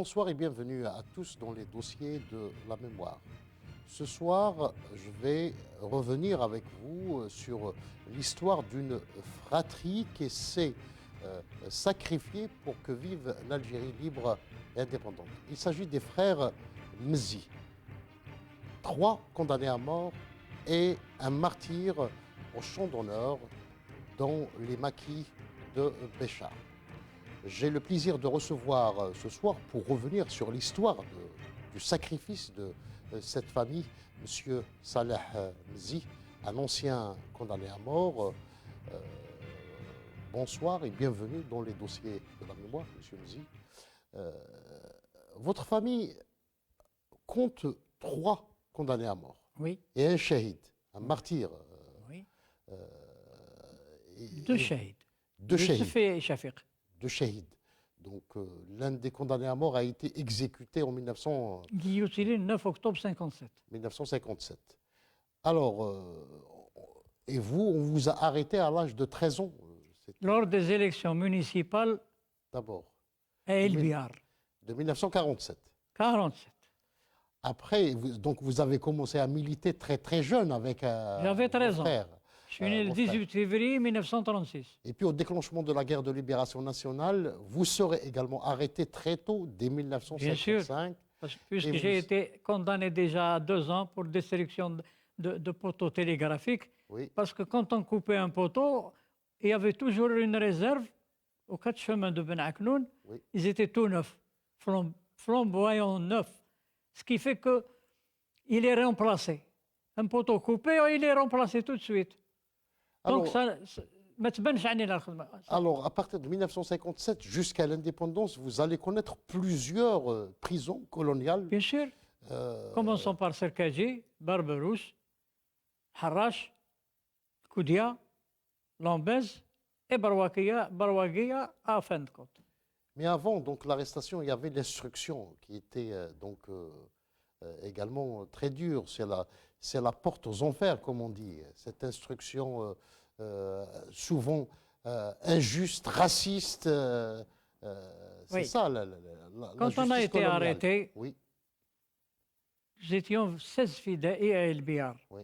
Bonsoir et bienvenue à tous dans les dossiers de la mémoire. Ce soir, je vais revenir avec vous sur l'histoire d'une fratrie qui s'est sacrifiée pour que vive l'Algérie libre et indépendante. Il s'agit des frères Mzi, 3 condamnés à mort et un martyr au champ d'honneur dans les maquis de Béchar. J'ai le plaisir de recevoir ce soir, pour revenir sur l'histoire du sacrifice de cette famille, M. Saleh Mzi, un ancien condamné à mort. Bonsoir et bienvenue dans les dossiers de la mémoire, M. Mzi. Votre famille compte 3 condamnés à mort. Oui. Et un shahid, un martyr. Oui. 2 shahids. 2 shahids. Et Shafiq. 2 shahids. Donc l'un des condamnés à mort a été exécuté en Guillotiné le 9 octobre 1957. Alors, et vous, on vous a arrêté à l'âge de 13 ans. Lors des élections municipales D'abord. à El Biar. De 1947. 47. Après, donc vous avez commencé à militer très très jeune avec J'avais 13 ans. frère. Je suis né le 18 février 1936. Et puis au déclenchement de la guerre de libération nationale, vous serez également arrêté très tôt, dès 1955. Bien sûr, puisque j'ai été condamné déjà à 2 ans pour destruction de poteaux télégraphiques. Oui. Parce que quand on coupait un poteau, il y avait toujours une réserve aux 4 chemins de Ben Aknoun. Oui. Ils étaient tout neufs, flamboyants neufs. Ce qui fait qu'il est remplacé. Un poteau coupé, il est remplacé tout de suite. Alors, Donc, alors, à partir de 1957 jusqu'à l'indépendance, vous allez connaître plusieurs prisons coloniales. Bien sûr. Commençons par Serkaji, Barberousse, Harrach, Koudia, Lambez et Barwagia à fin de compte. Mais avant donc l'arrestation, il y avait l'instruction qui était également très dure. C'est la porte aux enfers, comme on dit. Cette instruction souvent injuste, raciste. C'est Oui. ça Quand on a été coloniale. arrêté, Oui. nous étions 16 fidèles à El Biar. Oui.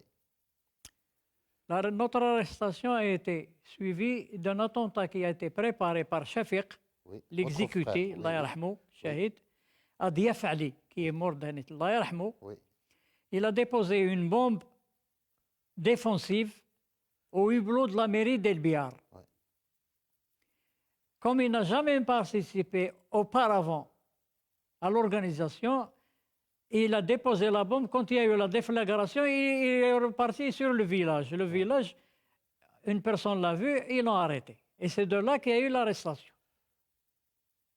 Notre arrestation a été suivie d'un attentat qui a été préparé par Shafiq, Oui. l'exécuté, Votre frère, Allah oui, yarhamou, Shahid, à Diaf Ali, qui est mort d'année, Allah yarhamou. oui. Il a déposé une bombe défensive au hublot de la mairie d'El Biar. Ouais. Comme il n'a jamais participé auparavant à l'organisation, il a déposé la bombe. Quand il y a eu la déflagration, il est reparti sur le village. Le village, une personne l'a vu, ils l'ont arrêté. Et c'est de là qu'il y a eu l'arrestation.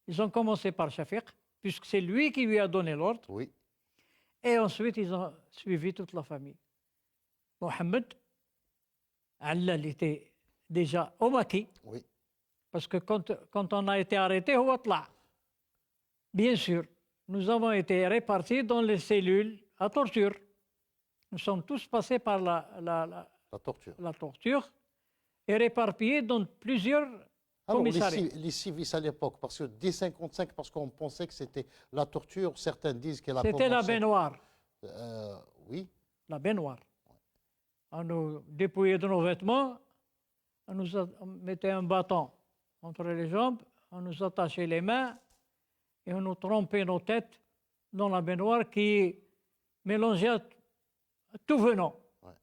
Ils ont commencé par Shafiq, puisque c'est lui qui lui a donné l'ordre. Oui. Et ensuite, ils ont suivi toute la famille. Mohamed, Allal était déjà au maquis. Oui. Parce que quand on a été arrêté, هو طلع. Bien sûr, nous avons été répartis dans les cellules à torture. Nous sommes tous passés par la torture et réparpillés dans plusieurs commissariats. Les civistes à l'époque, parce que dès 1955, parce qu'on pensait que c'était la torture, certains disent qu'elle a commencé... C'était la baignoire. Oui. La baignoire. On nous dépouillait de nos vêtements, on nous mettait un bâton entre les jambes, on nous attachait les mains et on nous trempait nos têtes dans la baignoire qui mélangeait à tout venant. Ouais.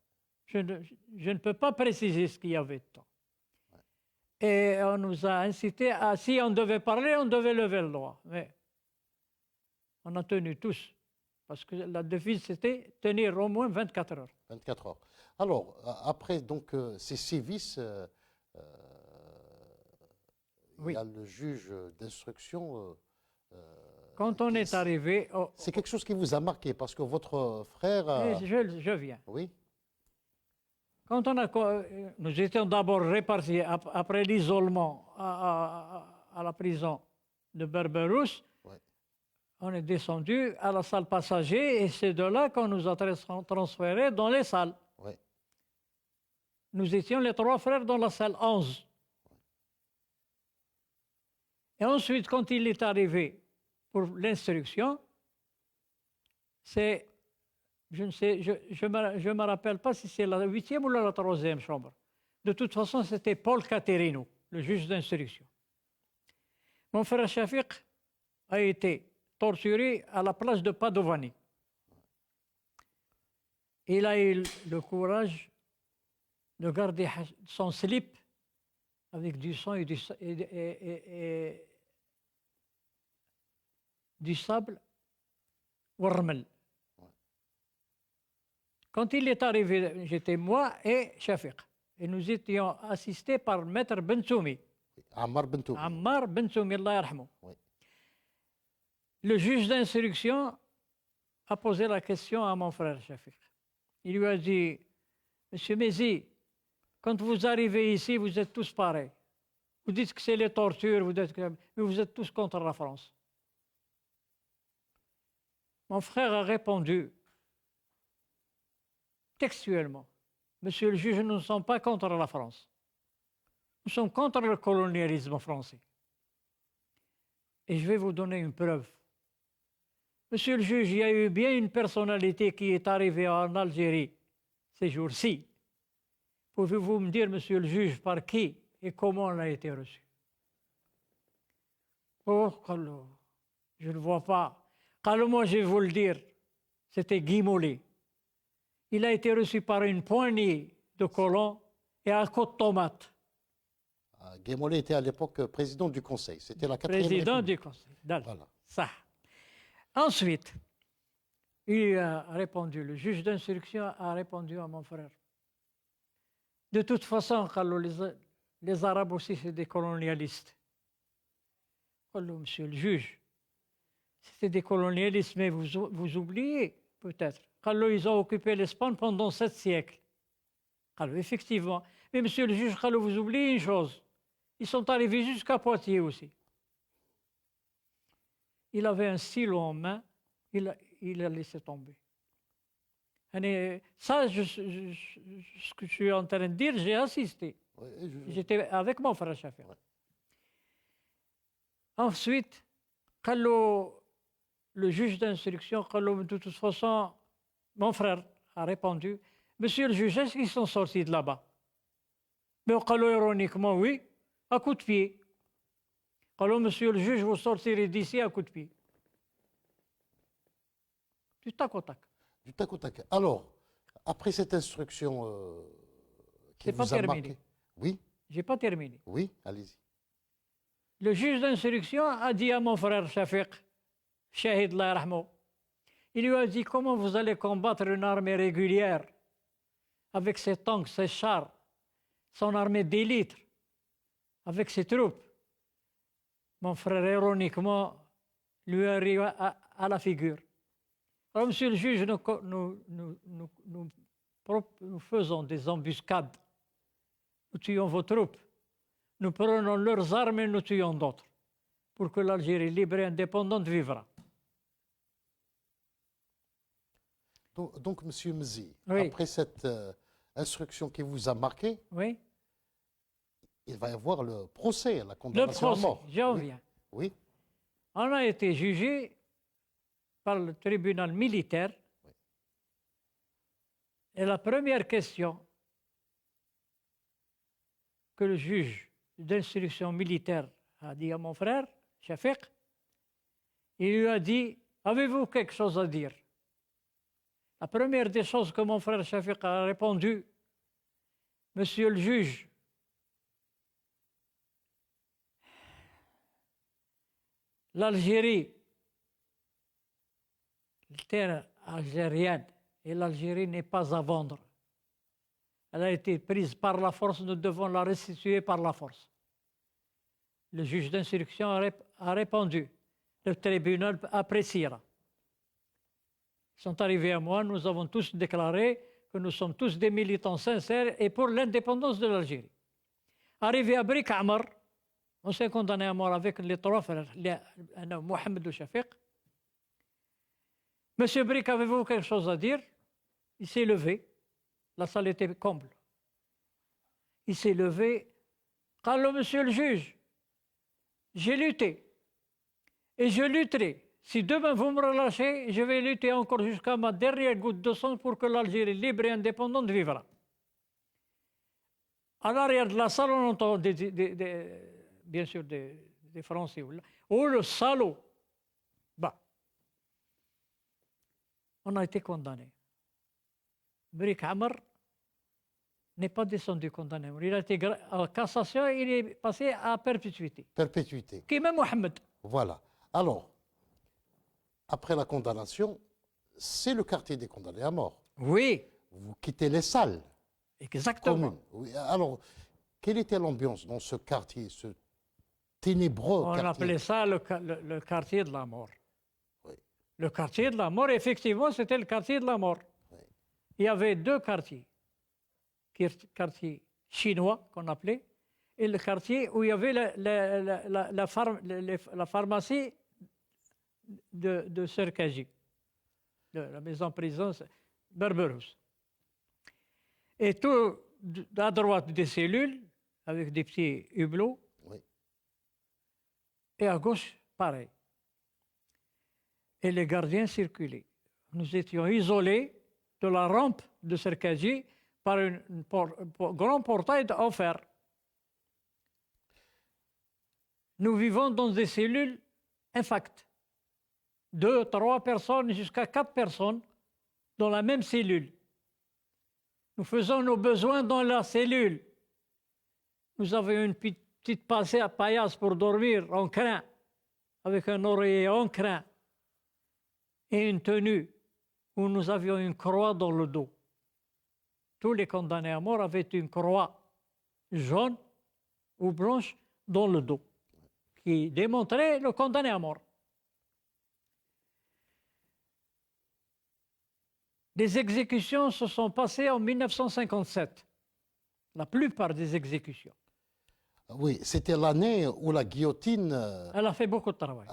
Je ne peux pas préciser ce qu'il y avait dedans. Ouais. Et on nous a incité à, si on devait parler, on devait lever le doigt. Mais on a tenu tous. Parce que la devise, c'était tenir au moins 24 heures. 24 heures. Alors, après donc, ces sévices, oui. Il y a le juge d'instruction. Quand on est arrivé... C'est quelque chose qui vous a marqué, parce que votre frère... Je viens. Oui. Quand nous étions d'abord répartis après l'isolement à la prison de Barberousse. Ouais. On est descendu à la salle passager et c'est de là qu'on nous a transférés dans les salles. Ouais. Nous étions les 3 frères dans la salle 11. Et ensuite, quand il est arrivé pour l'instruction, c'est, je ne sais, je me rappelle pas si c'est la 8e ou la 3e chambre. De toute façon, c'était Paul Caterino, le juge d'instruction. Mon frère Shafiq a été torturé à la place de Padovani. Il a eu le courage de garder son slip avec du sang et du sable ou rmel. Quand il est arrivé, j'étais moi et Shafiq. Et nous étions assistés par Maître Bensoumi. Ammar Bentoumi. Ammar Bensoumi, Allah yarhamou. Oui. Le juge d'instruction a posé la question à mon frère Shafiq. Il lui a dit, Monsieur Mézi, quand vous arrivez ici, vous êtes tous pareils. Vous dites que c'est les tortures, mais vous êtes tous contre la France. Mon frère a répondu textuellement, Monsieur le juge, nous ne sommes pas contre la France. Nous sommes contre le colonialisme français. Et je vais vous donner une preuve. Monsieur le juge, il y a eu bien une personnalité qui est arrivée en Algérie ces jours-ci. Pouvez-vous me dire, monsieur le juge, par qui et comment elle a été reçue? Oh, je ne vois pas. Moi, je vais vous le dire, c'était Guy Mollet. Il a été reçu par une poignée de colons et un coup de tomate. Guy Mollet était à l'époque président du Conseil. C'était la 4e Président République. du Conseil. Voilà. Ça. Ensuite, il a répondu, le juge d'instruction a répondu à mon frère. De toute façon, les Arabes aussi, c'est des colonialistes. Monsieur le juge, c'était des colonialistes, mais vous oubliez peut-être. Ils ont occupé l'Espagne pendant 7 siècles. Effectivement. Mais monsieur le juge, vous oubliez une chose. Ils sont arrivés jusqu'à Poitiers aussi. Il avait un stylo en main, il a laissé tomber. Ça, ce que je suis en train de dire, j'ai assisté. J'étais avec mon frère Shafiq. Ensuite, le juge d'instruction, de toute façon, mon frère a répondu, Monsieur le juge, est-ce qu'ils sont sortis de là-bas? Mais ironiquement, oui, à coup de pied. Monsieur le juge, vous sortirez d'ici à coup de pied. Du tac au tac. Du tac au tac. Alors, après cette instruction qui vous a marqué... Oui. J'ai pas terminé. Oui, allez-y. Le juge d'instruction a dit à mon frère Shafiq, Shahid Allah yarhamou, il lui a dit comment vous allez combattre une armée régulière avec ses tanks, ses chars, son armée d'élite, avec ses troupes. Mon frère, ironiquement, lui arrive à la figure. Alors, monsieur le juge, nous faisons des embuscades. Nous tuons vos troupes. Nous prenons leurs armes et nous tuons d'autres pour que l'Algérie libre et indépendante vivra. Donc monsieur Mzi, oui. Après cette instruction qui vous a marqué, oui. Il va y avoir le procès, la condamnation à mort. J'en viens. Oui. On a été jugé par le tribunal militaire. Oui. Et la première question que le juge d'instruction militaire a dit à mon frère, Shafiq, il lui a dit, avez-vous quelque chose à dire? La première des choses que mon frère Shafiq a répondu, Monsieur le juge, l'Algérie, la terre algérienne et l'Algérie n'est pas à vendre. Elle a été prise par la force, nous devons la restituer par la force. Le juge d'instruction a répondu. Le tribunal appréciera. Ils sont arrivés à moi, nous avons tous déclaré que nous sommes tous des militants sincères et pour l'indépendance de l'Algérie. Arrivé à Brik Amar, on s'est condamné à mort avec les trois frères, Mohamed et Shafiq. Monsieur Brik, avez-vous quelque chose à dire? Il s'est levé. La salle était comble. Il s'est levé. Allô, monsieur le juge, j'ai lutté. Et je lutterai Si demain vous me relâchez, je vais lutter encore jusqu'à ma dernière goutte de sang pour que l'Algérie libre et indépendante vivra. À l'arrière de la salle, on entend bien sûr des Français. Oh, le salaud! Bah, on a été condamnés. Brik Amr n'est pas descendu condamné. Il a été en cassation et il est passé à perpétuité. Perpétuité. Qui est même Mohamed. Voilà. Alors, après la condamnation, c'est le quartier des condamnés à mort. Oui, Vous quittez les salles exactement. communes. Oui. Alors, quelle était l'ambiance dans ce quartier, ce ténébreux On quartier? appelait ça le quartier de la mort. Oui. Le quartier de la mort, effectivement, c'était le quartier de la mort. Oui. Il y avait deux quartiers. Le quartier chinois, qu'on appelait, et le quartier où il y avait la pharmacie de Serkaji, la maison-prison Barberousse. Et tout à droite des cellules, avec des petits hublots, Oui. et à gauche, pareil. Et les gardiens circulaient. Nous étions isolés de la rampe de Serkaji par un grand portail en fer. Nous vivons dans des cellules infactes. 2, 3 personnes jusqu'à 4 personnes dans la même cellule. Nous faisons nos besoins dans la cellule. Nous avions une petite paillasse pour dormir en crin, avec un oreiller en crin et une tenue où nous avions une croix dans le dos. Tous les condamnés à mort avaient une croix jaune ou blanche dans le dos qui démontrait le condamné à mort. Des exécutions se sont passées en 1957. La plupart des exécutions. Oui, c'était l'année où la guillotine. Elle a fait beaucoup de travail.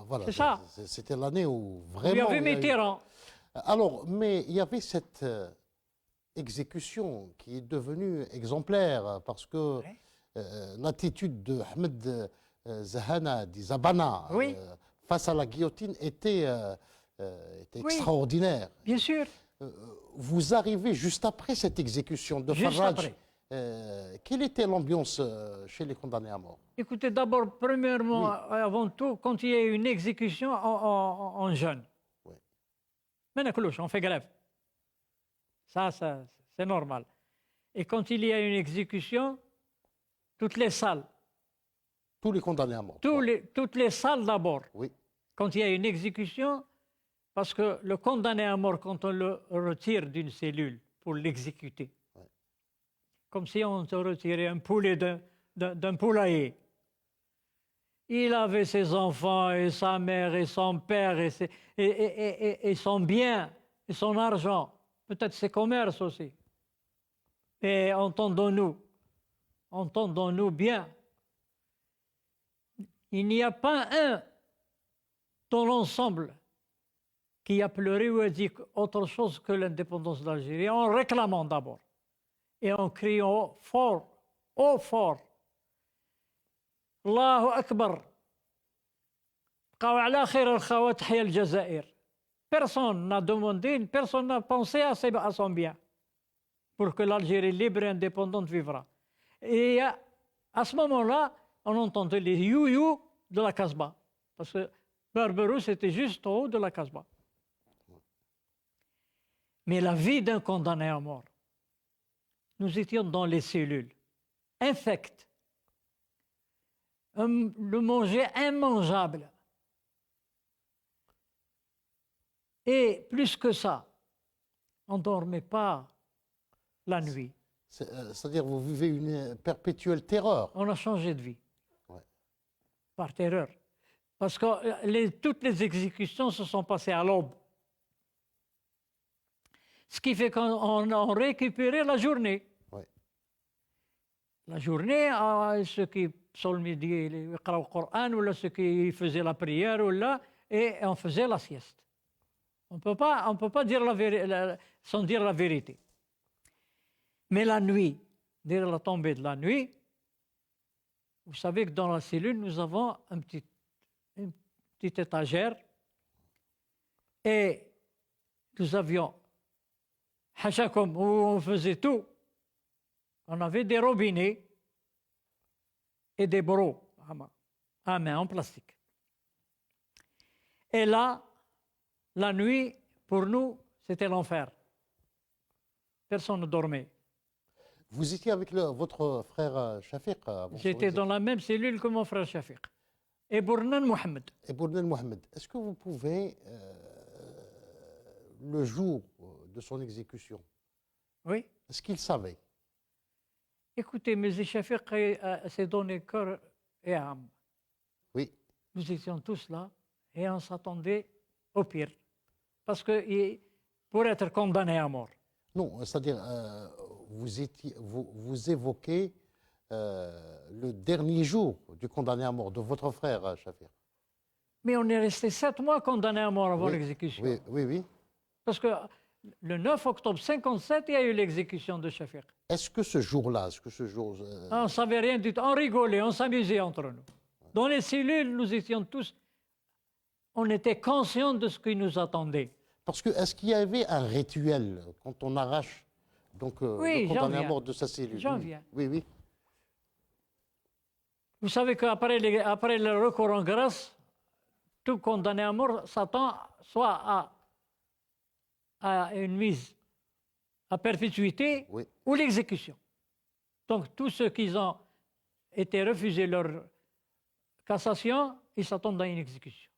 Voilà, C'est ça. C'était l'année où vraiment. Il y avait Mitterrand. Alors, mais il y avait cette exécution qui est devenue exemplaire parce que l'attitude de Ahmed Zahana, Zabana, Oui. face à la guillotine était Oui. extraordinaire. Bien sûr. Vous arrivez juste après cette exécution de Juste Faraj. après. Quelle était l'ambiance chez les condamnés à mort? Écoutez, d'abord, premièrement, Oui. avant tout, quand il y a une exécution en jeûne, Oui. on fait grève. Ça, c'est normal. Et quand il y a une exécution, toutes les salles, Tous les condamnés à mort. toutes les salles d'abord, Oui. quand il y a une exécution, parce que le condamné à mort, quand on le retire d'une cellule pour l'exécuter, comme si on se retirait un poulet d'un poulailler. Il avait ses enfants et sa mère et son père et son bien et son argent, peut-être ses commerces aussi. Et entendons-nous bien, il n'y a pas un dans l'ensemble qui a pleuré ou a dit autre chose que l'indépendance d'Algérie, en réclamant d'abord. Et en criant fort, haut fort, Allahu Akbar, personne n'a demandé, personne n'a pensé à son bien pour que l'Algérie libre et indépendante vivra. Et à ce moment-là, on entendait les you-you de la Casbah, parce que Barberousse était juste au haut de la Casbah. Mais la vie d'un condamné à mort, nous étions dans les cellules, infectes, le manger immangeable. Et plus que ça, on ne dormait pas la nuit. C'est-à-dire vous vivez une perpétuelle terreur. On a changé de vie. Ouais. Par terreur. Parce que toutes les exécutions se sont passées à l'aube. Ce qui fait qu'on récupérait la journée. Ouais. La journée, ceux qui psalmodiaient le Coran, ou ceux qui faisaient la prière, et on faisait la sieste. On ne peut pas dire sans dire la vérité. Mais la nuit, dès la tombée de la nuit, vous savez que dans la cellule, nous avons un petit petite étagère. Et nous avions Hachakom, où on faisait tout. On avait des robinets et des brocs à main en plastique. Et là, la nuit, pour nous, c'était l'enfer. Personne ne dormait. Vous étiez avec votre frère Shafiq J'étais dans la même cellule que mon frère Shafiq. Et Bournan Mohamed. Et Bournan Mohamed, est-ce que vous pouvez, le jour de son exécution, Oui. est-ce qu'il savait? Écoutez, M. Shafiq s'est donné cœur et âme. Oui. Nous étions tous là et on s'attendait au pire. Parce que pour être condamné à mort. Non, c'est-à-dire, vous évoquez le dernier jour du condamné à mort de votre frère, Shafiq. Mais on est resté 7 mois condamné à mort avant Oui, l'exécution. Oui, oui, oui. Parce que le 9 octobre 57, il y a eu l'exécution de Shafiq. Est-ce que ce jour-là, On ne savait rien du tout. On rigolait, on s'amusait entre nous. Dans les cellules, nous étions tous... On était conscients de ce qui nous attendait. Parce que est-ce qu'il y avait un rituel quand on arrache donc, Oui, le condamné j'en à viens. mort de sa cellule? J'en viens. Oui, oui. Vous savez qu'après après le recours en grâce, tout condamné à mort s'attend soit à une mise à perpétuité Oui. ou l'exécution. Donc tous ceux qui ont été refusés leur cassation, ils s'attendent à une exécution.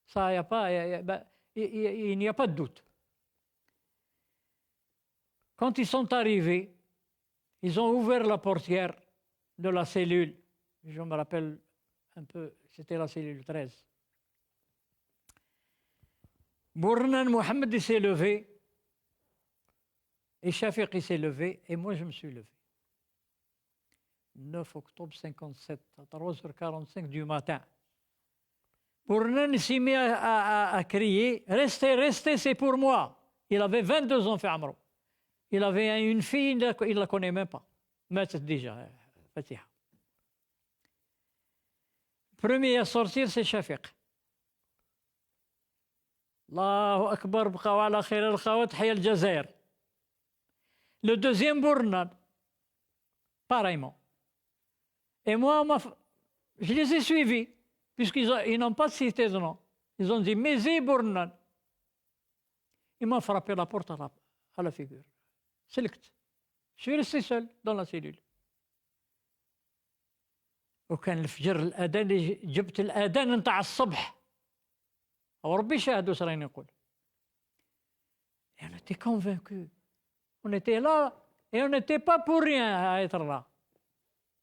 Ça, il n'y a pas de doute. Quand ils sont arrivés, ils ont ouvert la portière de la cellule. Je me rappelle un peu, c'était la cellule 13. Bournan Mohamed s'est levé, et Shafiq s'est levé, et moi je me suis levé. 9 octobre 57, à 3h45 du matin. Bournan s'est mis à crier « Restez, restez, c'est pour moi !» Il avait 22 ans, Amro. Il avait une fille, il ne la connaît même pas. Mais c'est déjà, Fatiha. Premier à sortir, c'est Shafiq. Allahu Akbar, bqaw ala khayr al-khawat, hayya al-Jazair. Le deuxième, Bournan, pareillement. Et moi, je les ai suivis, puisqu'ils n'ont pas cité de nom. Ils ont dit, Mézé Bournan. Ils m'ont frappé la porte à la figure. Select. Je suis resté seul dans la cellule. وكان الفجر الأذان جبت الأذان نتاع الصبح وربي شاهد واش راني نقول. Et on était convaincus. On était là et on n'était pas pour rien à être là.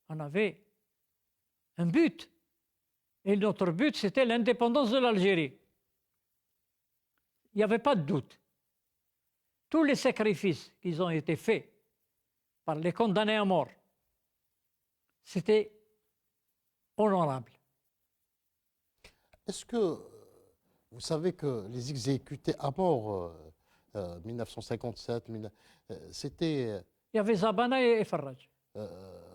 On avait un but. Et notre but, c'était l'indépendance de l'Algérie. Il n'y avait pas de doute. Tous les sacrifices qui ont été faits par les condamnés à mort, c'était honorable. Est-ce que vous savez que les exécutés à mort 1957, c'était... Il y avait Zabana et Farraj,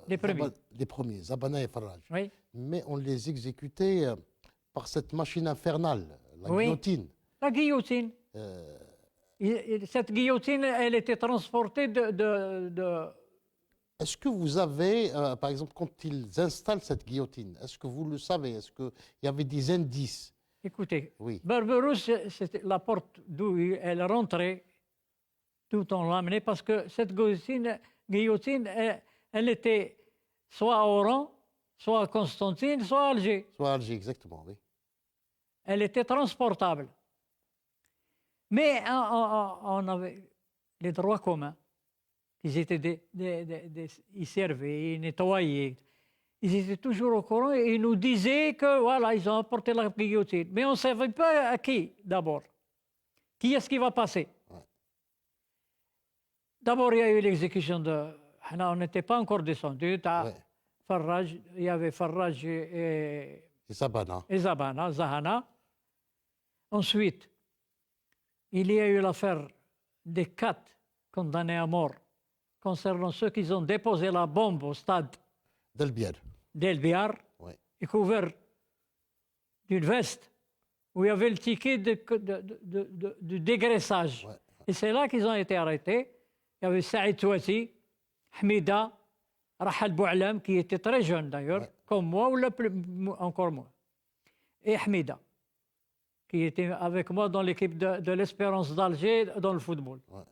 les premiers. Les premiers, Zabana et Farraj. Oui. Mais on les exécutait par cette machine infernale, la guillotine. La guillotine. Cette guillotine, elle était transportée de... Est-ce que vous avez, par exemple, quand ils installent cette guillotine, est-ce que vous le savez? Est-ce qu'il y avait des indices? Écoutez, Oui. Barberousse, c'était la porte d'où elle rentrait, tout on l'amenait, parce que cette guillotine, elle était soit à Oran, soit à Constantine, soit à Alger. Soit à Alger, exactement, oui. Elle était transportable. Mais on avait les droits communs. Ils étaient ils servaient, ils nettoyaient. Ils étaient toujours au courant et ils nous disaient que voilà, ils ont apporté la guillotine. Mais on ne savait pas à qui d'abord. Qui est-ce qui va passer? Ouais. D'abord, il y a eu l'exécution de... On n'était pas encore descendu. Ouais. Farraj, il y avait Farraj et Zabana. Zabana, Zahana. Ensuite, il y a eu l'affaire des 4 condamnés à mort concernant ceux qui ont déposé la bombe au stade Delbier. d'El Biar Ouais. et couvert d'une veste où il y avait le ticket de dégraissage. Ouais. Et c'est là qu'ils ont été arrêtés. Il y avait Saïd Touati, Hamida, Rahal Boualam, qui était très jeune d'ailleurs, Ouais. comme moi, ou encore moi. Et Hamida, qui était avec moi dans l'équipe de l'Espérance d'Alger dans le football. Ouais.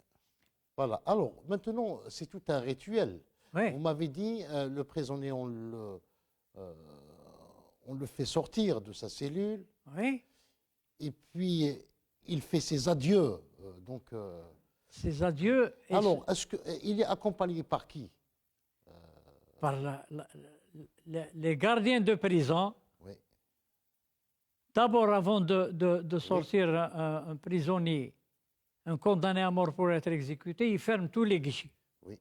Voilà. Alors, maintenant, c'est tout un rituel. Oui, Vous m'avez dit, le prisonnier, on le fait sortir de sa cellule, oui. et puis il fait ses adieux. Ces adieux. Et Alors, est-ce qu'il est accompagné par qui? par les gardiens de prison. Oui, D'abord, avant de sortir un prisonnier, un condamné à mort pour être exécuté, ils ferment tous les guichets oui,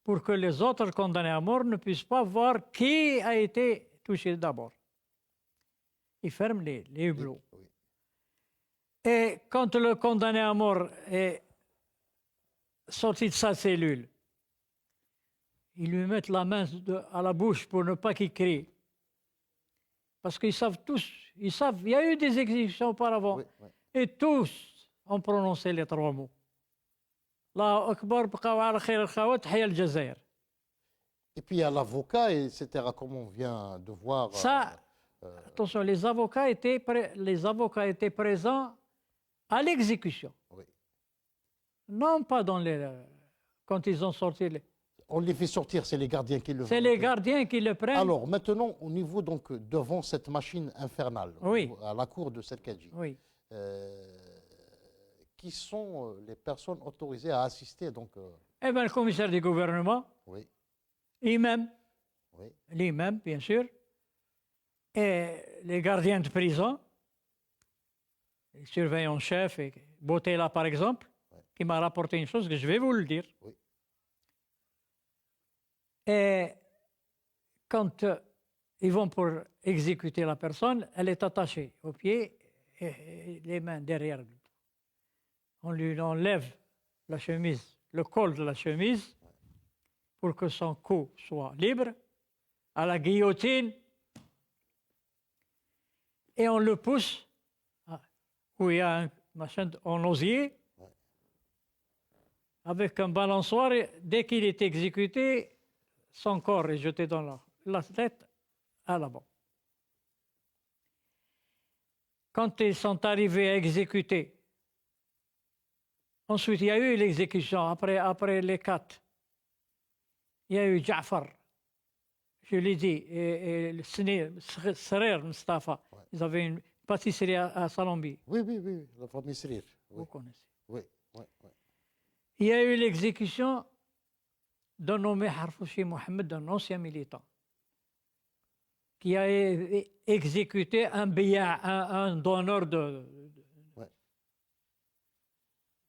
pour que les autres condamnés à mort ne puissent pas voir qui a été touché d'abord. Ils ferment les hublots. oui. Et quand le condamné à mort est sorti de sa cellule, ils lui mettent la main à la bouche pour ne pas qu'il crie. Parce qu'ils savent tous, il y a eu des exécutions auparavant, Oui, oui. et tous ont prononcé les 3 mots. Allahu Akbar, bqaw ala khayr al-khawat, tahya al-Jazair. Et puis il y a l'avocat, etc., comme on vient de voir. Ça, attention, les avocats étaient présents à l'exécution. Oui. Non pas quand ils ont sorti. On les fait sortir, c'est les gardiens qui le font. C'est les gardiens qui le prennent. Alors, maintenant, au niveau, donc, devant cette machine infernale, Oui. à la cour de Serkadji, Oui. qui sont les personnes autorisées à assister donc, Eh bien, le commissaire du gouvernement, oui, l'imam, oui, l'imam, bien sûr, et les gardiens de prison, les surveillants en chef, et Boutella par exemple, qui m'a rapporté une chose que je vais vous le dire. oui. Et quand ils vont pour exécuter la personne, elle est attachée aux pieds et les mains derrière. On lui enlève la chemise, le col de la chemise, pour que son cou soit libre, à la guillotine, et on le pousse où il y a un machin en osier, avec un balançoire, et dès qu'il est exécuté, son corps est jeté dans la tête à l'avant. Quand ils sont arrivés à exécuter, ensuite il y a eu l'exécution, après les 4. Il y a eu Ja'far, je l'ai dit, et Srer Mustafa. Ils avaient une pâtisserie à Salambi. Oui, oui, oui, la famille Srir. Oui, Vous connaissez. oui, oui, oui. Il y a eu l'exécution d'un nommé Harfouchi Mohamed, un ancien militant, qui a exécuté un donneur Ouais.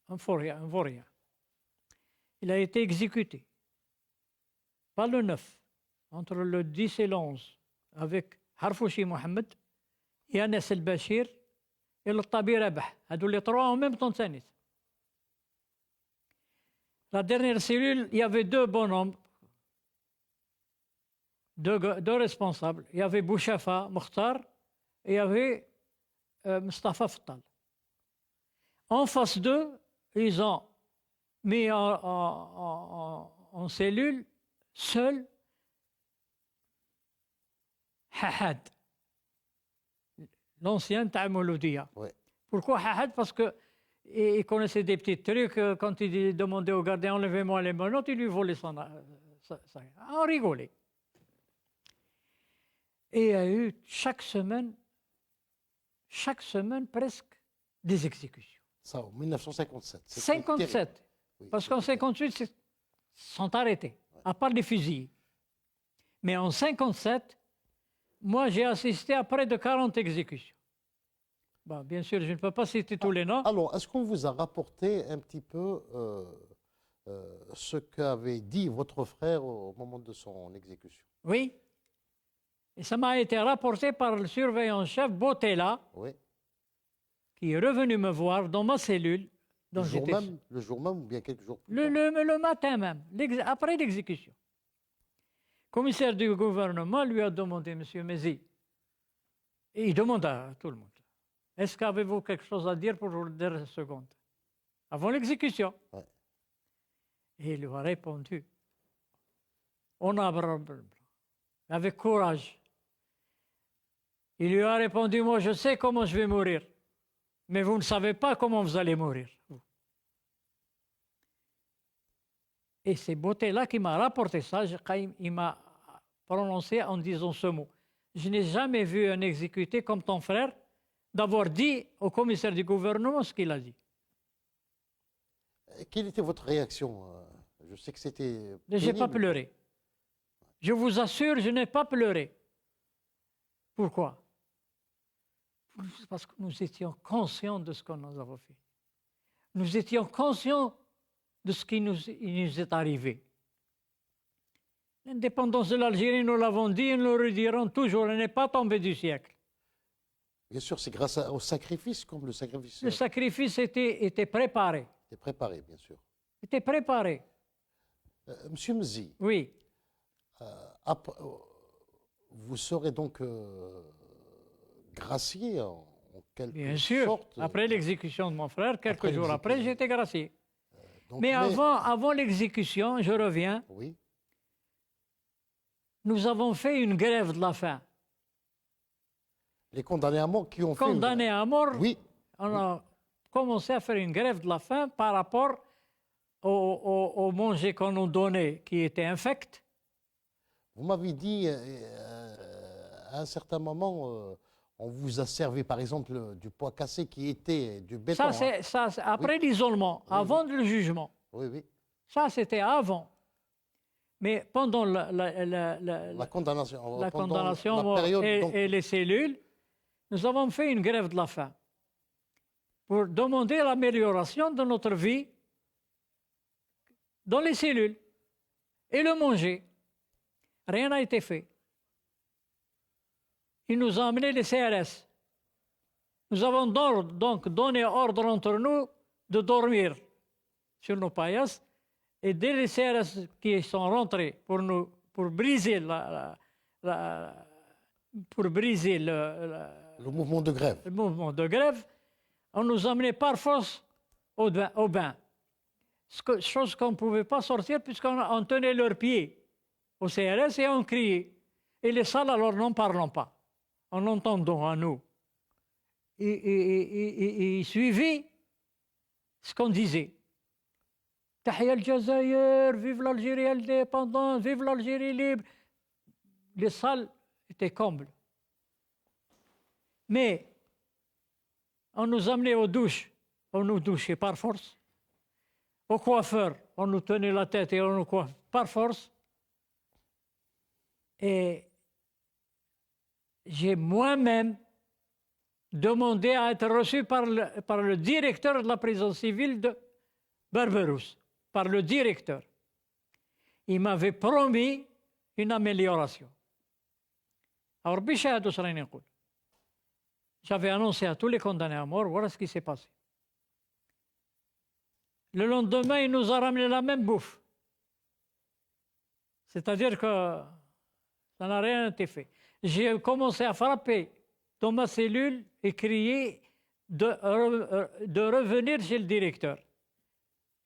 un vaurien. Il a été exécuté. Pas le 9, entre le 10 et le 11, avec Harfouchi Mohamed, Yanis El-Bachir et le Tabi Rabah. Hadou les 3 en même temps de Sanit. La dernière cellule, il y avait 2 bonhommes, 2 responsables. Il y avait Bouchafa Mokhtar et il y avait Mustafa Fattal. En face d'eux, ils ont mis en cellule seul Hahad, l'ancien Ta'amouloudia. Ouais. Pourquoi Hahad? Parce que il connaissait des petits trucs. Quand il demandait au gardien, enlevez-moi les menottes, il lui volait son. On rigolait. Et il y a eu chaque semaine presque, des exécutions. Ça, en 1957. C'était 57. terrible. Oui, Parce qu'en 58, ils sont arrêtés, à part les fusils. Mais en 57, moi, j'ai assisté à près de 40 exécutions. Bon, bien sûr, je ne peux pas citer tous les noms. Alors, est-ce qu'on vous a rapporté un petit peu ce qu'avait dit votre frère au moment de son exécution? Oui. Et ça m'a été rapporté par le surveillant-chef Boutella, Oui. qui est revenu me voir dans ma cellule. Le jour même ou bien quelques jours plus tard? Le matin même, après l'exécution. Le commissaire du gouvernement lui a demandé, Monsieur Mézi, Et il demande à tout le monde, est-ce qu'avez-vous quelque chose à dire pour le dernier seconde, avant l'exécution? Ouais. Et il lui a répondu, honorable, avec courage. Il lui a répondu, moi je sais comment je vais mourir, mais vous ne savez pas comment vous allez mourir. Et c'est Boutella qui m'a rapporté ça. Il m'a prononcé en disant ce mot. Je n'ai jamais vu un exécuté comme ton frère d'avoir dit au commissaire du gouvernement ce qu'il a dit. Quelle était votre réaction? Je sais que c'était Je n'ai pas pénible. pleuré. Je vous assure, je n'ai pas pleuré. Pourquoi? Parce que nous étions conscients de ce que nous avons fait. Nous étions conscients de ce qui nous est arrivé. L'indépendance de l'Algérie, nous l'avons dit et nous le redirons toujours, elle n'est pas tombée du siècle. Bien sûr, c'est grâce au sacrifice, comme le sacrifice Le sacrifice était préparé. est préparé, bien sûr. Était préparé, Monsieur Mzi, oui. Vous serez donc gracié en quelque Bien sûr. sorte. Après l'exécution de mon frère, quelques jours après, j'ai été gracié. Donc, Mais avant l'exécution, je reviens, Oui, nous avons fait une grève de la faim. les condamnés à mort qui ont Condamnés à mort, Oui, on a commencé à faire une grève de la faim par rapport au manger qu'on nous donnait qui était infect. vous m'avez dit à un certain moment, on vous a servi par exemple du pois cassé qui était du béton. Ça, c'est après l'isolement, avant le jugement. Oui, oui. Ça, c'était avant. Mais pendant La condamnation. la pendant condamnation la période, et les cellules, nous avons fait une grève de la faim pour demander l'amélioration de notre vie dans les cellules et le manger. Rien n'a été fait. Ils nous ont amené les CRS. Nous avons donc donné ordre entre nous de dormir sur nos paillasses. Et dès les CRS qui sont rentrés pour briser le mouvement de grève. le mouvement de grève, on nous emmenait par force au bain. Chose qu'on ne pouvait pas sortir puisqu'on tenait leurs pieds au CRS et on criait. Et les salles, alors, n'en parlons pas. En entendant à nous. Et ils suivaient ce qu'on disait. Tahia al-Jazaïr, vive l'Algérie indépendante, vive l'Algérie libre. Les salles étaient combles. Mais on nous amenait aux douches, on nous douchait par force. Au coiffeur, on nous tenait la tête et on nous coiffe par force. Et j'ai moi-même demandé à être reçu par le directeur de la prison civile de Barberousse, par le directeur. Il m'avait promis une amélioration. Alors, j'avais annoncé à tous les condamnés à mort, voilà ce qui s'est passé. Le lendemain, il nous a ramené la même bouffe. C'est-à-dire que ça n'a rien été fait. J'ai commencé à frapper dans ma cellule et crier de revenir chez le directeur.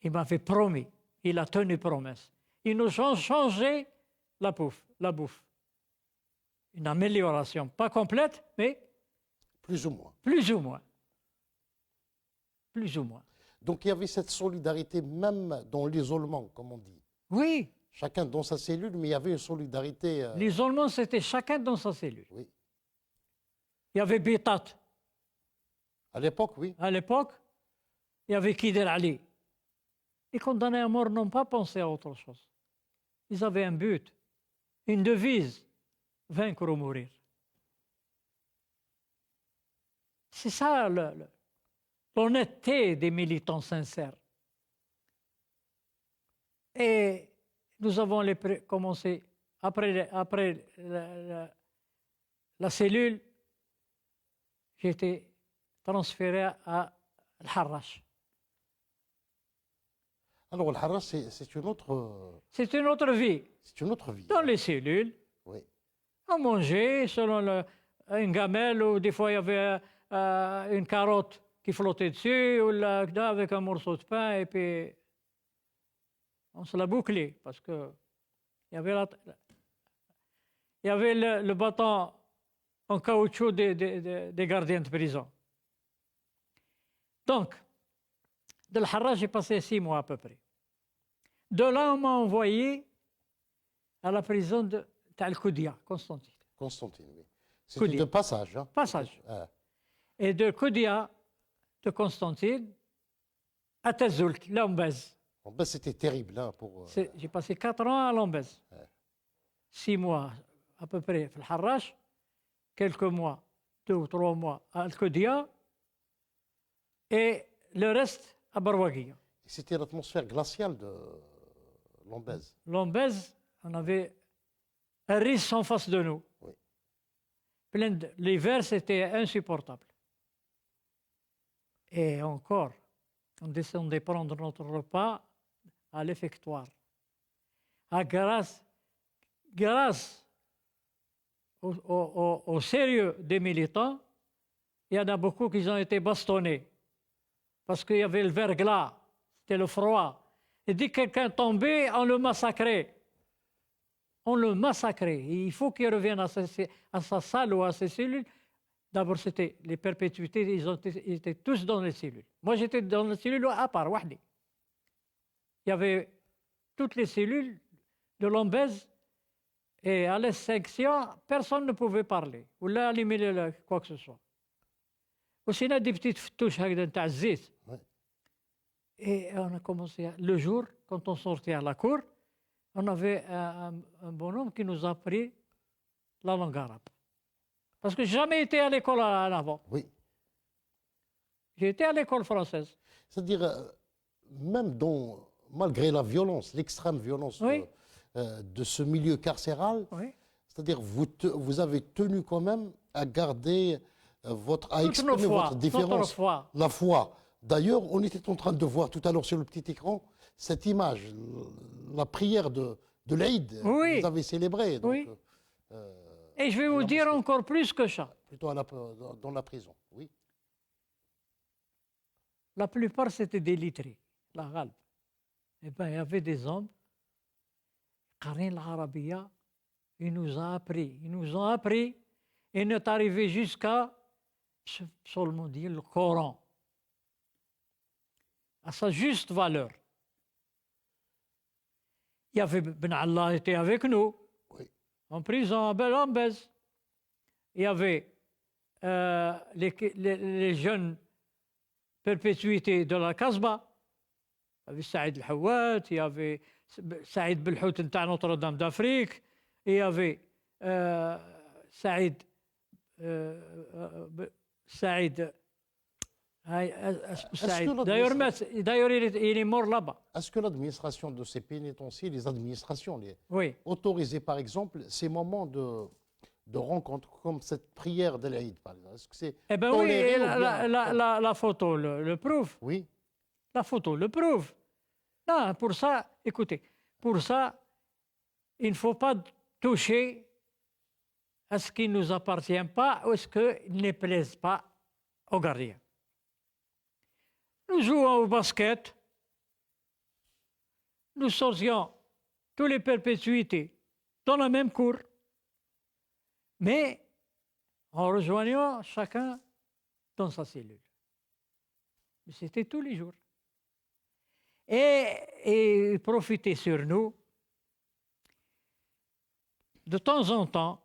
Il m'avait promis, il a tenu promesse. Ils nous ont changé la bouffe. Une amélioration, pas complète, mais Plus ou moins. plus ou moins. Plus ou moins. Donc il y avait cette solidarité même dans l'isolement, comme on dit. Oui, Chacun dans sa cellule, mais il y avait une solidarité. l'isolement, c'était chacun dans sa cellule. Oui. Il y avait Bitat À l'époque, oui. à l'époque, il y avait Kider Ali. Les condamnés à mort n'ont pas pensé à autre chose. Ils avaient un but, une devise, vaincre ou mourir. C'est ça l'honnêteté des militants sincères. Et nous avons commencé, après la cellule, j'ai été transféré à Al-Harrach. Alors, le Haras, c'est une autre. C'est une autre vie. C'est une autre vie. Dans les cellules, Oui. on mangeait selon une gamelle, ou des fois il y avait une carotte qui flottait dessus, ou là, avec un morceau de pain, et puis on se l'a bouclé, parce que il y avait, il y avait le bâton en caoutchouc des gardiens de prison. Donc, de l'Harrach, j'ai passé 6 mois à peu près. De là, on m'a envoyé à la prison de Al-Koudia, Constantine. Constantine, oui. C'était Koudia. de passage. Hein. Passage. Ah, Et de Koudia, de Constantine, à Tazoult, Lombez. bon, ben, c'était terrible hein, pour. J'ai passé 4 ans à Lombez. 6 mois à peu près à Harrach, quelques mois, 2 ou 3 mois à Al-Koudia, et le reste à Barwaguia. C'était l'atmosphère glaciale de Lombez. Lombez, on avait un risque en face de nous. Oui. L'hiver, c'était insupportable. Et encore, on descendait prendre notre repas à l'effectoire. Grâce au sérieux des militants, il y en a beaucoup qui ont été bastonnés. Parce qu'il y avait le verglas, c'était le froid. Et dès que quelqu'un tombait, on le massacrait. On le massacrait. Et il faut qu'il revienne à sa salle ou à ses cellules. D'abord, c'était les perpétuités, ils étaient tous dans les cellules. Moi, j'étais dans les cellules à part, wahdi. Il y avait toutes les cellules de Lombez, et à l'extinction, personne ne pouvait parler, ou là, allumer quoi que ce soit. Aussi, il y a des petites touches avec un zit. Et on a commencé, le jour, quand on sortait à la cour, on avait un bonhomme qui nous a appris la langue arabe. Parce que j'ai jamais été à l'école avant. Oui. J'ai été à l'école française. C'est-à-dire, même malgré la violence, l'extrême violence Oui. de ce milieu carcéral, Oui. c'est-à-dire vous avez tenu quand même à garder à Toute exprimer nos foi, votre différence, notre foi. la foi. D'ailleurs, on était en train de voir tout à l'heure sur le petit écran cette image, la prière de l'Aïd Oui. que vous avez célébrée. Donc, Oui. Et je vais vous dire encore plus que ça. Plutôt dans la prison, oui. La plupart, c'était des lettrés, la Galbe. Eh bien, il y avait des hommes, Karin l'Arabia, ils nous ont appris, et on est arrivé jusqu'à seulement dire le Coran, à sa juste valeur. Il y avait Ben Allah était avec nous, Oui. en prison à Lombez. Il y avait les jeunes perpétuités de la Casbah. Il y avait Saïd El-Hawat, il y avait Saïd Belhout de Notre-Dame d'Afrique, il y avait Saïd. D'ailleurs, il est mort là-bas. Est-ce que l'administration de ces pénitenciers, les administrations, Oui. autorisaient par exemple ces moments de rencontre comme cette prière de l'Aïd, par exemple? Est-ce que c'est Eh bien oui, toléré ou bien... la photo le prouve. Oui. La photo le prouve. Non, pour ça, écoutez, pour ça, il ne faut pas toucher à ce qui ne nous appartient pas ou à ce qui ne plaise pas aux gardiens. Nous jouons au basket, nous sortions tous les perpétuités dans la même cour, mais en rejoignant chacun dans sa cellule. Mais c'était tous les jours. Et profiter sur nous. De temps en temps,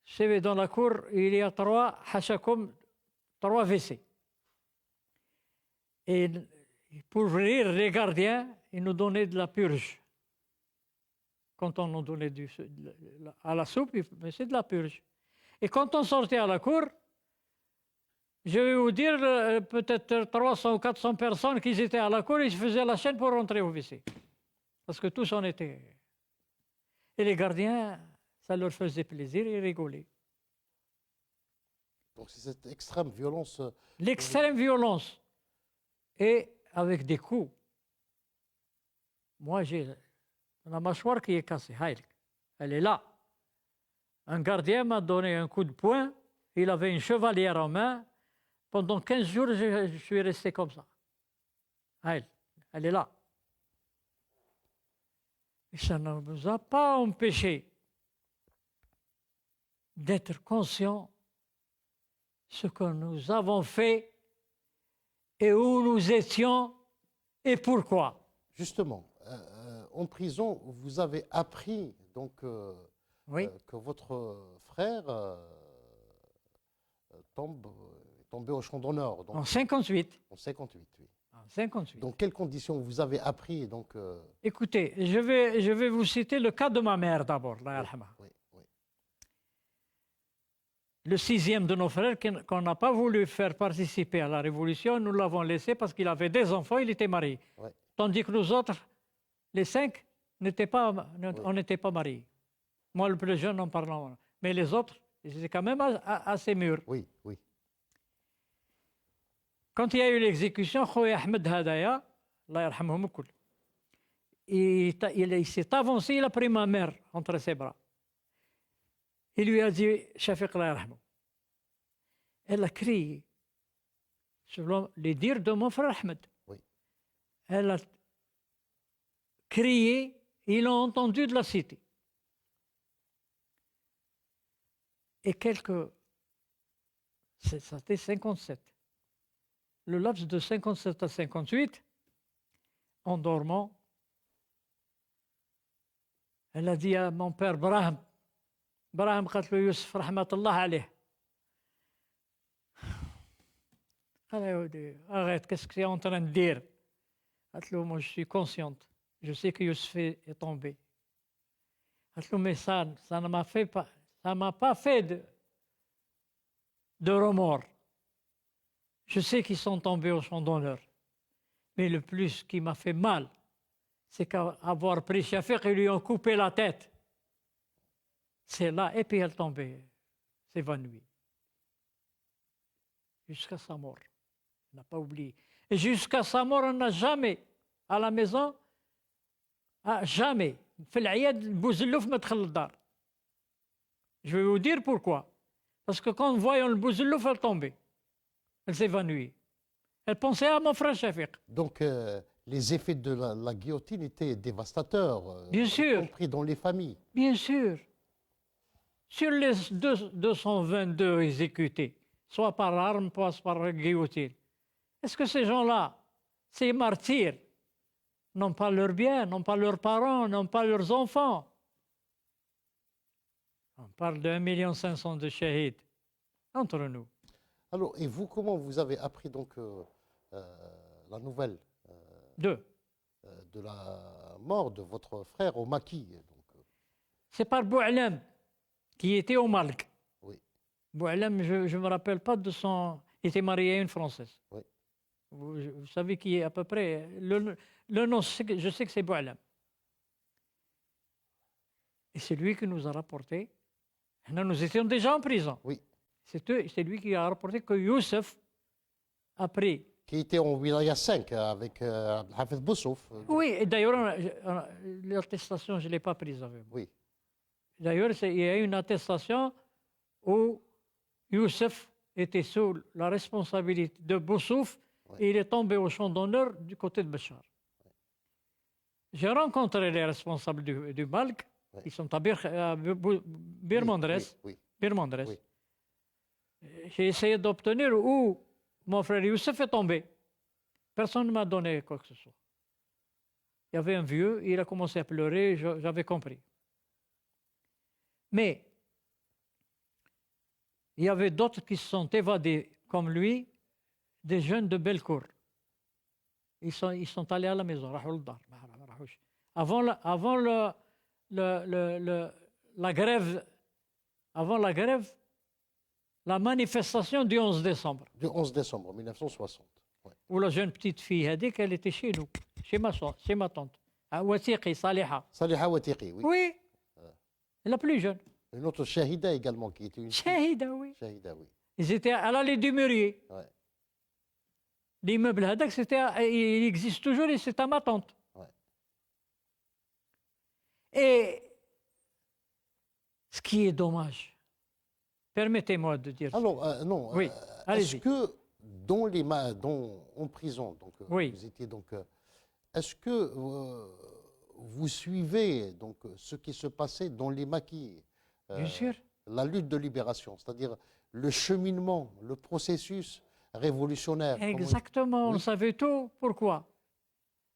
je savais, dans la cour, il y a 3 WC. Et pour ouvrir les gardiens, ils nous donnaient de la purge. Quand on nous donnait à la soupe, c'est de la purge. Et quand on sortait à la cour, je vais vous dire, peut-être 300 ou 400 personnes qui étaient à la cour, ils se faisaient la chaîne pour rentrer au WC. Parce que tous en étaient. Et les gardiens, ça leur faisait plaisir et rigolaient. Donc c'est cette extrême violence. L'extrême violence. Et avec des coups. Moi, j'ai la mâchoire qui est cassée. elle est là. Un gardien m'a donné un coup de poing, il avait une chevalière en main. Pendant 15 jours, je suis resté comme ça. Elle est là. Et ça ne nous a pas empêché d'être conscients de ce que nous avons fait et où nous étions et pourquoi. Justement, en prison, vous avez appris donc, Oui. que votre frère est tombé au champ d'honneur. En 58. En 58, oui. En 58. Dans quelles conditions vous avez appris donc, Écoutez, je vais vous citer le cas de ma mère d'abord. oui, oui. Le 6e de nos frères qu'on n'a pas voulu faire participer à la Révolution, nous l'avons laissé parce qu'il avait des enfants, il était marié. Oui. Tandis que nous autres, les 5, on n'était pas mariés. Moi, le plus jeune, en parlant. Mais les autres, ils étaient quand même assez mûrs. Oui, oui. Quand il y a eu l'exécution, Khoya Ahmed Hadaya, Allah yarhamhum koul, il s'est avancé, il a pris ma mère entre ses bras. Il lui a dit, Shafiq Allah yarhamhum. Elle a crié, selon les dires de mon frère Ahmed. Oui. Elle a crié, ils l'ont entendu de la cité. Et c'était 57. Le laps de 57 à 58, en dormant, elle a dit à mon père Brahim, قالت له يوسف رحمة الله عليه. Arrête, qu'est-ce que tu es en train de dire? Moi, je suis consciente. Je sais que Youssef est tombé. Mais ça ne m'a fait pas, ça m'a pas fait de remords. Je sais qu'ils sont tombés au champ d'honneur. Mais le plus qui m'a fait mal, c'est qu'avoir pris Shafiq, ils lui ont coupé la tête. C'est là, et puis elle tombée, s'évanouit. Jusqu'à sa mort. On n'a pas oublié. Et jusqu'à sa mort, on n'a jamais, à la maison, jamais, في العياد البوزلوف ما دخل للدار. Je vais vous dire pourquoi. Parce que quand voyons le bouzellouf, elle tombait. Elle s'évanouit. Elle pensait à mon frère Shafiq. Donc, les effets de la guillotine étaient dévastateurs, Bien sûr. y compris dans les familles. Bien sûr. Sur les 222 exécutés, soit par arme, soit par guillotine, est-ce que ces gens-là, ces martyrs, n'ont pas leurs biens, n'ont pas leurs parents, n'ont pas leurs enfants? On parle de 500 000 de shahids entre nous. Alors, et vous, comment vous avez appris donc la nouvelle Deux. de la mort de votre frère au maquis C'est par Boualem, qui était au Malk. Oui. Boualem, je ne me rappelle pas de son... Il était marié à une Française. Oui. Vous savez qui est à peu près... Le nom, je sais que c'est Boualem. Et c'est lui qui nous a rapporté. Nous étions déjà en prison. Oui. C'est lui qui a rapporté que Youssef a pris. Qui était en Wilaya 5 avec Abdelhafez Boussouf. Oui, et d'ailleurs, l'attestation, je ne l'ai pas prise avec moi. Oui. D'ailleurs, il y a une attestation où Youssef était sous la responsabilité de Boussouf et il est tombé au champ d'honneur du côté de Béchar. J'ai rencontré les responsables du Malk. Ils sont à Birmandres. Oui. Birmandres. Oui. J'ai essayé d'obtenir où mon frère Youssef est tombé. Personne ne m'a donné quoi que ce soit. Il y avait un vieux, il a commencé à pleurer, j'avais compris. Mais il y avait d'autres qui se sont évadés, comme lui, des jeunes de Bellecour. Ils sont allés à la maison. Avant la grève, la manifestation du 11 décembre. Du 11 décembre 1960. Ouais. Où la jeune petite fille a dit qu'elle était chez nous, chez ma tante. À Watiqi, Saliha. Saliha Watiqi, oui. Oui. La plus jeune. Une autre Shahida également qui était une. Shahida, oui. Shahida, oui. Ils étaient à l'allée du Mûrier. Ouais. L'immeuble Hadak, il existe toujours et c'est à ma tante. Ouais. Et Ce qui est dommage. Permettez-moi de dire ça. Alors, non, Oui, est-ce allez-y. que en prison, donc Oui. vous étiez donc, est-ce que vous suivez donc ce qui se passait dans les maquis, Bien sûr. la lutte de libération, c'est-à-dire le cheminement, le processus révolutionnaire? Exactement, on Oui. savait tout. Pourquoi?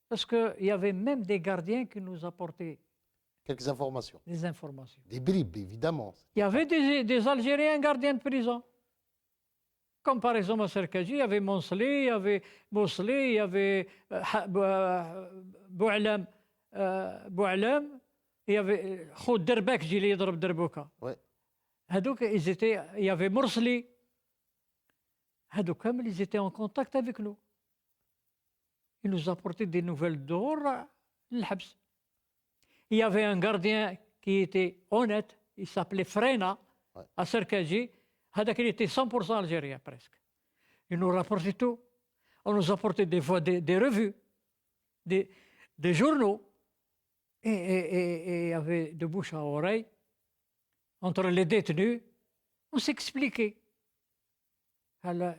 Parce qu'il y avait même des gardiens qui nous apportaient Quelques informations. des informations. Des bribes, évidemment. Il y avait des Algériens gardiens de prison. Comme par exemple à Serkaji, il y avait Monsley, il y avait Mosley, il y avait Boualam, il y avait Khoud Derbek, qui allait يضرب Derbouka. Ouais. هذوك, il y avait Morsli. هذوك كامل, ils étaient en contact avec nous. Ils nous apportaient des nouvelles d'or. Il y avait un gardien qui était honnête, il s'appelait Frena, Ouais. à Serkaji. Il était 100% algérien presque. Il nous rapportait tout. On nous apportait des fois des revues, des journaux. Et il y avait de bouche à oreille, entre les détenus, on s'expliquait. Alors,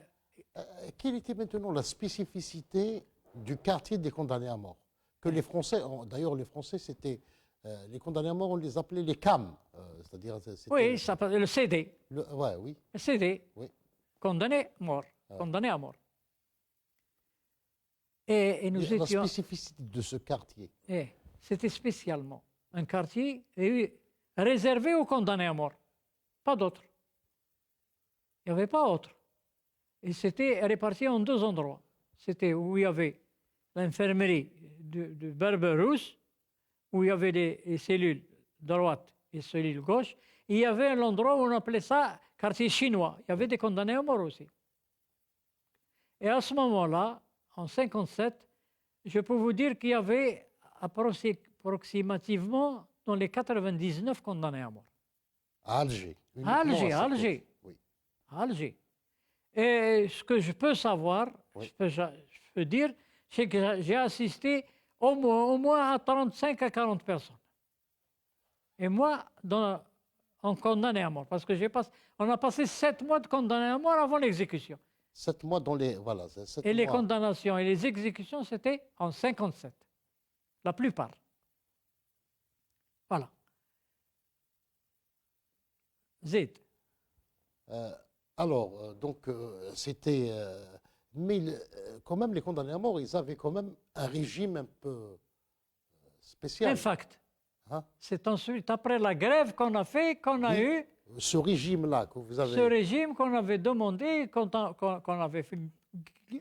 Quelle était maintenant la spécificité du quartier des condamnés à mort? Que les Français, d'ailleurs les Français, c'était, les condamnés à mort, on les appelait les CAM, c'est-à-dire c'était oui, ça s'appelait le CD. ouais, oui, Le CD, oui. condamné, mort. Condamné à mort. Et nous La étions. spécificité de ce quartier. C'était spécialement un quartier réservé aux condamnés à mort. Pas d'autres. Il n'y avait pas autre. Et c'était réparti en deux endroits. C'était où il y avait l'infirmerie de Barberousse, où il y avait les cellules droites et cellules gauche. Et il y avait l'endroit où on appelait ça quartier chinois. Il y avait des condamnés à mort aussi. Et à ce moment-là, en 1957, je peux vous dire qu'il y avait approximativement dans les 99 condamnés à mort. À Alger. À uniquement Alger, à cette Alger. époque. Oui. À Alger. Et ce que je peux savoir, Oui. je peux dire, c'est que j'ai assisté au moins à 35 à 40 personnes. Et moi, en condamné à mort, parce que on a passé 7 mois de condamné à mort avant l'exécution. 7 mois dans les. Voilà, 7 Et les mois. condamnations et les exécutions, c'était en 57. La plupart. Voilà. Zid. Alors, donc, c'était. Mais quand même, les condamnés à mort, ils avaient quand même un régime un peu spécial. En fait, Hein. c'est ensuite, après la grève qu'on a fait, qu'on a Oui. eu Ce régime-là que vous avez. ce régime qu'on avait demandé, qu'on avait fait,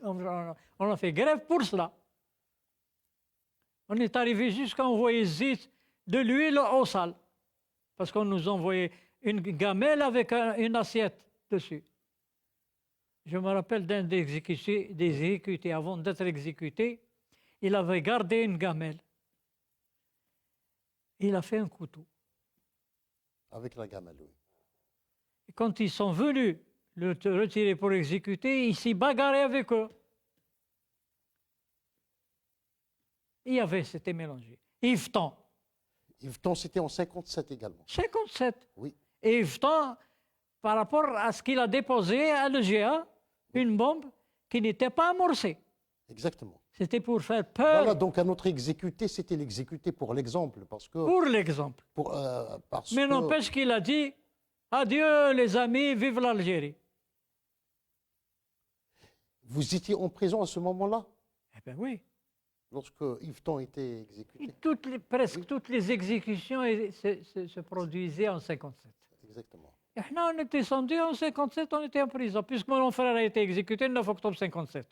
on a fait grève pour cela. On est arrivé jusqu'à envoyer de l'huile au sale, parce qu'on nous envoyait une gamelle avec une assiette dessus. Je me rappelle d'un des exécutés, avant d'être exécuté, il avait gardé une gamelle. Il a fait un couteau. Avec la gamelle, oui. Et quand ils sont venus le retirer pour exécuter, il s'est bagarré avec eux. C'était mélangé. Yveton. Yveton, c'était en 57 également. 57. Oui. Et Yveton, par rapport à ce qu'il a déposé à l'EGA, une bombe qui n'était pas amorcée. Exactement. C'était pour faire peur. Voilà, donc un autre exécuté, c'était l'exécuté pour l'exemple, parce que. Pour l'exemple. Parce Mais que n'empêche qu'il a dit adieu les amis, vive l'Algérie. vous étiez en prison à ce moment-là, Eh bien oui. lorsque Yveton était exécuté. Et presque toutes les exécutions se produisaient en 57. Exactement. Et nous, on était descendu en 57, on était en prison, puisque mon frère a été exécuté le 9 octobre 57.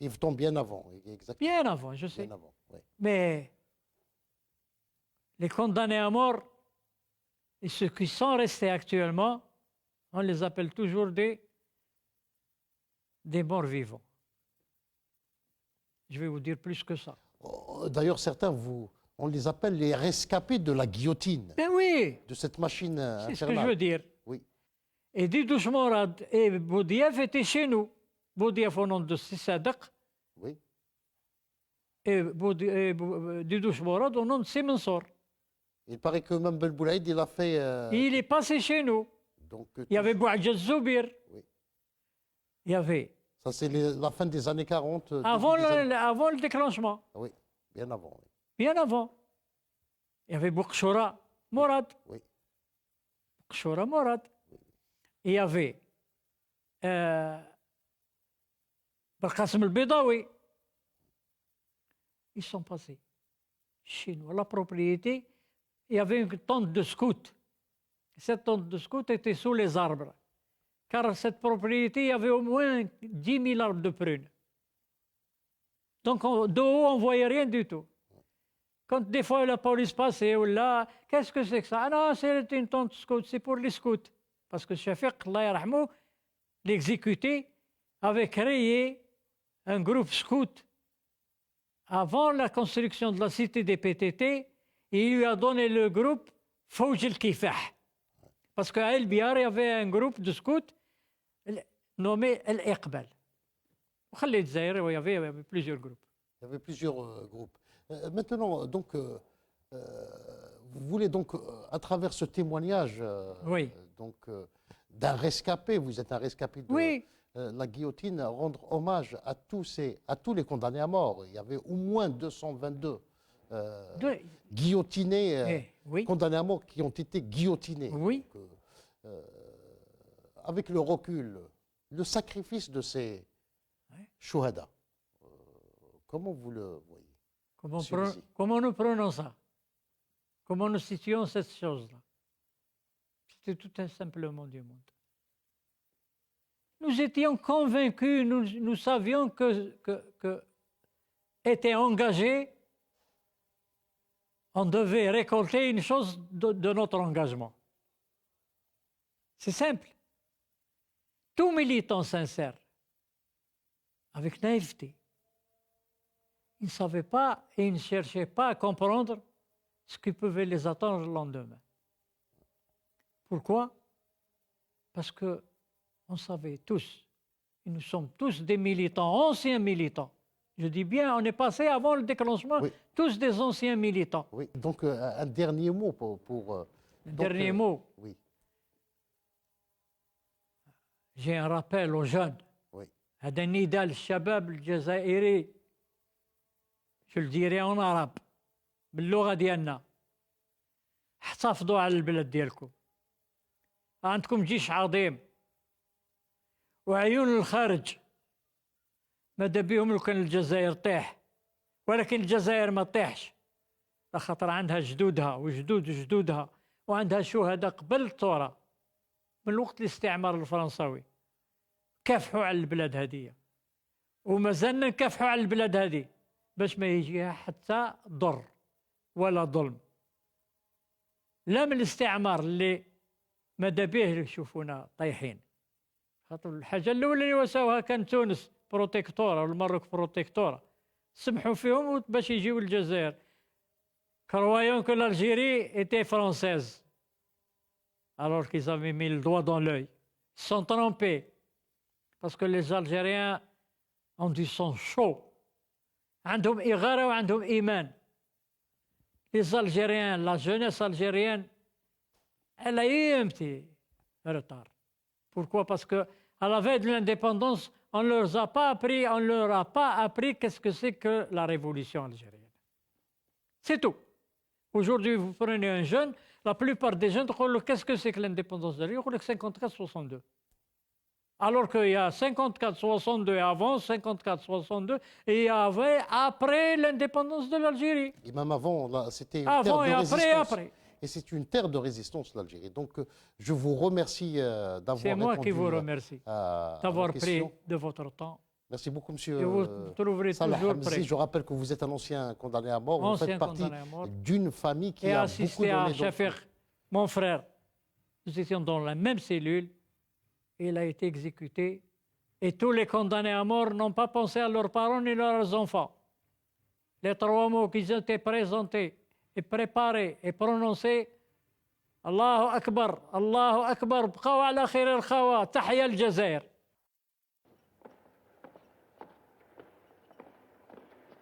Yveton bien avant, exactement. Bien avant, je sais. Bien avant, oui. Mais les condamnés à mort et ceux qui sont restés actuellement, on les appelle toujours des morts vivants. Je vais vous dire plus que ça. D'ailleurs, certains, on les appelle les rescapés de la guillotine, Ben oui, de cette machine c'est ce que je infernale. veux dire. Oui, Et Didouche Morad et Boudiaf étaient chez nous. Boudiaf au nom de Sissadak oui. et Didouche Morad au nom de Simensor. Il paraît que même Belboulaïd, il a fait. Il est passé chez nous. Donc, Il y avait Bouadja Zoubir. Oui. Il y avait. Ça, c'est la fin des années 40. Avant début des années- avant le déclenchement. Oui, bien avant. Oui. Bien avant. Il y avait Boukchoura Mourad. Oui. Boukchoura Mourad. Il y avait Barqasem el-Bidawi. Ils sont passés chez nous. La propriété, il y avait une tente de scouts. Cette tente de scouts était sous les arbres. Car cette propriété, il y avait au moins 10 000 arbres de prunes. Donc, de haut, on ne voyait rien du tout. Quand des fois la police passait, ou là, qu'est-ce que c'est que ça? Ah non, c'est une tente scout, c'est pour les scouts. Parce que Shafiq, Allah yarhamou, l'exécuté, avait créé un groupe scout avant la construction de la cité des PTT, et il lui a donné le groupe Fouj el-Kifah. Parce qu'à El Biar, il y avait un groupe de scouts nommé El Iqbal. Il y avait plusieurs groupes. Il y avait plusieurs groupes. Maintenant, donc, vous voulez donc, à travers ce témoignage Oui. donc, d'un rescapé, vous êtes un rescapé de Oui. la guillotine, rendre hommage à tous les condamnés à mort. Il y avait au moins 222 guillotinés, Oui. condamnés à mort qui ont été guillotinés. Oui. Donc, avec le recul, le sacrifice de ces chouhada, comment vous le voyez? Comment nous prenons ça? Comment nous situons cette chose-là? C'était tout un simplement du monde. Nous étions convaincus, nous savions que était engagé, on devait récolter une chose de notre engagement. C'est simple. Tout militant sincère, avec naïveté, ils ne savaient pas et ils ne cherchaient pas à comprendre ce qui pouvait les attendre le lendemain. Pourquoi? Parce que on savait tous, et nous sommes tous des militants, anciens militants. Je dis bien, on est passé avant le déclenchement, Oui. tous des anciens militants. Oui, donc un dernier mot Le dernier mot, oui, j'ai un rappel aux jeunes. oui, هذا النداء للشباب الجزائري je le dirai en arabe باللغة ديالنا احتفظوا على البلد ديالكم عندكم جيش عظيم وعيون الخارج ماذا بيهم لو كان الجزائر طيح ولكن الجزائر ما طيحش خاطر عندها جدودها وجدود جدودها وعندها شهداء قبل الثورة من وقت الاستعمار الفرنساوي كافحوا على البلاد هذه وما زلنا نكافحوا على البلاد هذه باش ما يجيها حتى ضر ولا ظلم لا من الاستعمار اللي ماذا به يشوفونا طايحين خاطر الحاجه الاولى اللي وساوها كان تونس بروتيكتورا والمروك بروتيكتورا سمحوا فيهم باش يجيو الجزائر croyant que l'Algérie était française alors qu'ils avaient mis le doigt dans l'œil ils sont trompés parce que les Algériens ont du sang chaud عندهم إغارة وعندهم إيمان. Les Algériens, la jeunesse algérienne, elle a eu un petit retard. Pourquoi? Parce que à la veille de l'indépendance, on ne leur a pas appris qu'est-ce que c'est que la révolution algérienne. C'est tout. Aujourd'hui, vous prenez un jeune, la plupart des jeunes, qu'est-ce que c'est que l'indépendance d'Algérie? 54-62. Alors qu'il y a 54-62 avant, 54-62, et il y avait après l'indépendance de l'Algérie. et même avant, là, c'était une Avant terre de et résistance. après et après. Et c'est une terre de résistance, l'Algérie. Donc, je vous remercie d'avoir C'est moi qui vous répondu remercie à d'avoir nos pris questions. de votre temps. Merci beaucoup, Et monsieur vous trouverez Salah toujours Hamzi. prêt. Je rappelle que vous êtes un ancien condamné à mort. Vous Ancien faites partie condamné à mort. d'une famille qui Et a beaucoup assisté à donné. Shafiq, mon frère. Nous étions dans la même cellule. Il a été exécuté. Et tous les condamnés à mort n'ont pas pensé à leurs parents ni leurs enfants. Les trois mots qui ont été présentés et préparés et prononcés, Allahu Akbar, Allahu Akbar, بقوا على خير الخوى, تحيا الجزائر.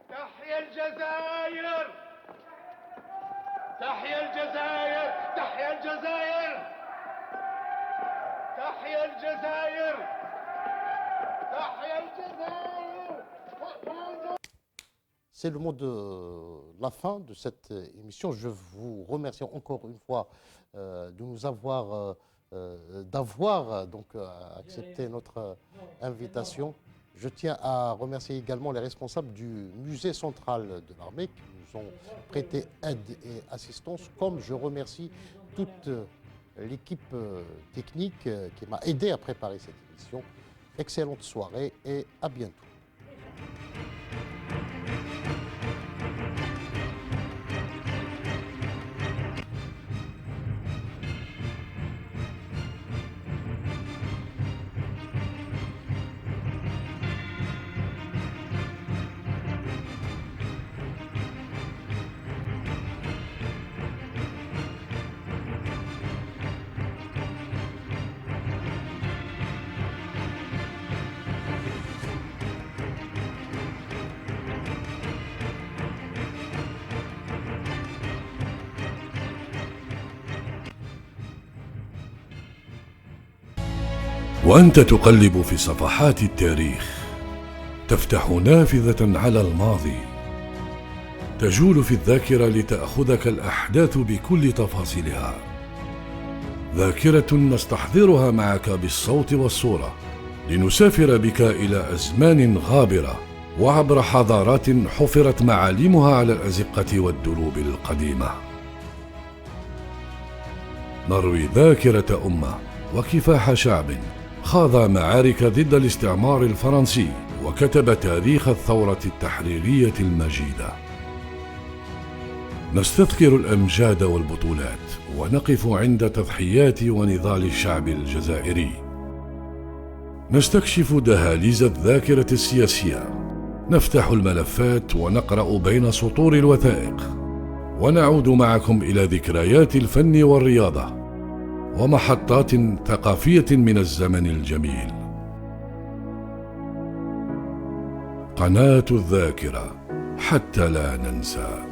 تحيا الجزائر تحيا الجزائر تحيا الجزائر تحيا الجزائر تحيا الجزائر. C'est le mot de la fin de cette émission. Je vous remercie encore une fois de nous avoir, d'avoir accepté notre invitation. Je tiens à remercier également les responsables du musée central de l'armée qui nous ont prêté aide et assistance, comme je remercie toute l'équipe technique qui m'a aidé à préparer cette émission. Excellente soirée et à bientôt. وأنت تقلب في صفحات التاريخ، تفتح نافذة على الماضي، تجول في الذاكرة لتأخذك الأحداث بكل تفاصيلها. ذاكرة نستحضرها معك بالصوت والصورة، لنسافر بك إلى أزمان غابرة وعبر حضارات حفرت معالمها على الأزقة والدروب القديمة. نروي ذاكرة أمة وكفاح شعب خاض معارك ضد الاستعمار الفرنسي وكتب تاريخ الثورة التحريرية المجيدة. نستذكر الأمجاد والبطولات ونقف عند تضحيات ونضال الشعب الجزائري. نستكشف دهاليز الذاكرة السياسية، نفتح الملفات ونقرأ بين سطور الوثائق، ونعود معكم إلى ذكريات الفن والرياضة ومحطات ثقافية من الزمن الجميل. قناة الذاكرة حتى لا ننسى.